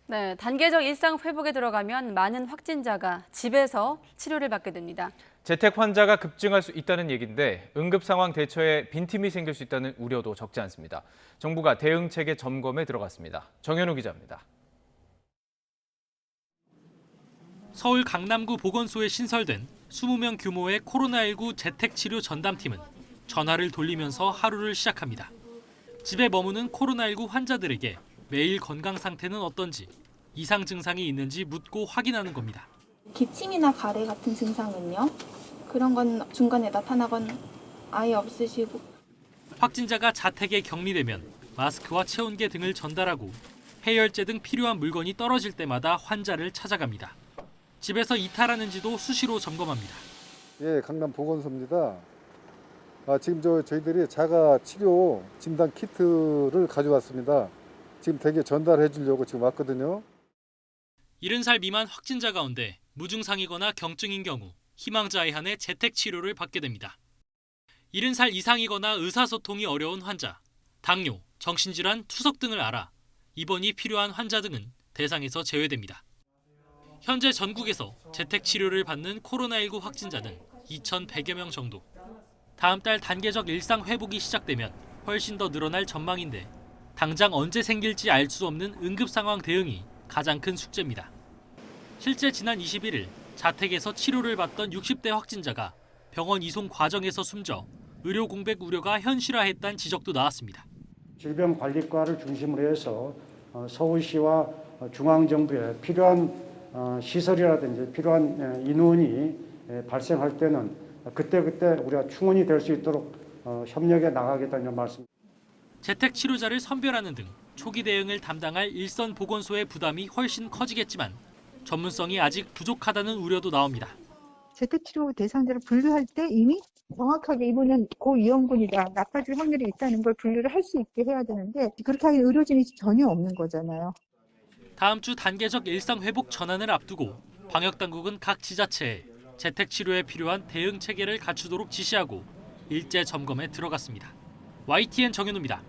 네, 단계적 일상 회복에 들어가면 많은 확진자가 집에서 치료를 받게 됩니다. 재택 환자가 급증할 수 있다는 얘기인데 응급 상황 대처에 빈틈이 생길 수 있다는 우려도 적지 않습니다. 정부가 대응 체계 점검에 들어갔습니다. 정현우 기자입니다. 서울 강남구 보건소에 신설된 20명 규모의 코로나19 재택치료 전담팀은 전화를 돌리면서 하루를 시작합니다. 집에 머무는 코로나19 환자들에게 매일 건강 상태는 어떤지, 이상 증상이 있는지 묻고 확인하는 겁니다. 기침이나 가래 같은 증상은요? 그런 건 중간에 나타나건 아예 없으시고. 확진자가 자택에 격리되면 마스크와 체온계 등을 전달하고 해열제 등 필요한 물건이 떨어질 때마다 환자를 찾아갑니다. 집에서 이탈하는지도 수시로 점검합니다. 예, 강남 보건소입니다. 지금 저희들이 자가 치료 진단 키트를 가져왔습니다. 지금 댁에 전달해 주려고 지금 왔거든요. 70살 미만 확진자 가운데 무증상이거나 경증인 경우 희망자에 한해 재택 치료를 받게 됩니다. 70살 이상이거나 의사소통이 어려운 환자, 당뇨, 정신질환, 투석 등을 알아 입원이 필요한 환자 등은 대상에서 제외됩니다. 현재 전국에서 재택 치료를 받는 코로나19 확진자는 2,100여 명 정도. 다음 달 단계적 일상 회복이 시작되면 훨씬 더 늘어날 전망인데 당장 언제 생길지 알 수 없는 응급 상황 대응이 가장 큰 숙제입니다. 실제 지난 21일 자택에서 치료를 받던 60대 확진자가 병원 이송 과정에서 숨져 의료 공백 우려가 현실화했다는 지적도 나왔습니다. 질병관리과를 중심으로 해서 서울시와 중앙정부에 필요한 시설이라든지 필요한 인원이 발생할 때는 그때그때 우리가 충원이 될 수 있도록 협력해 나가겠다는 말씀입니다. 재택 치료자를 선별하는 등 초기 대응을 담당할 일선 보건소의 부담이 훨씬 커지겠지만 전문성이 아직 부족하다는 우려도 나옵니다. 재택치료 대상자를 분류할 때 이미 정확하게 이분은 고위험군이다, 나빠질 확률이 있다는 걸 분류를 할 수 있게 해야 되는데 그렇게 하기엔 의료진이 전혀 없는 거잖아요. 다음 주 단계적 일상 회복 전환을 앞두고 방역당국은 각 지자체에 재택치료에 필요한 대응 체계를 갖추도록 지시하고 일제 점검에 들어갔습니다. YTN 정현우입니다.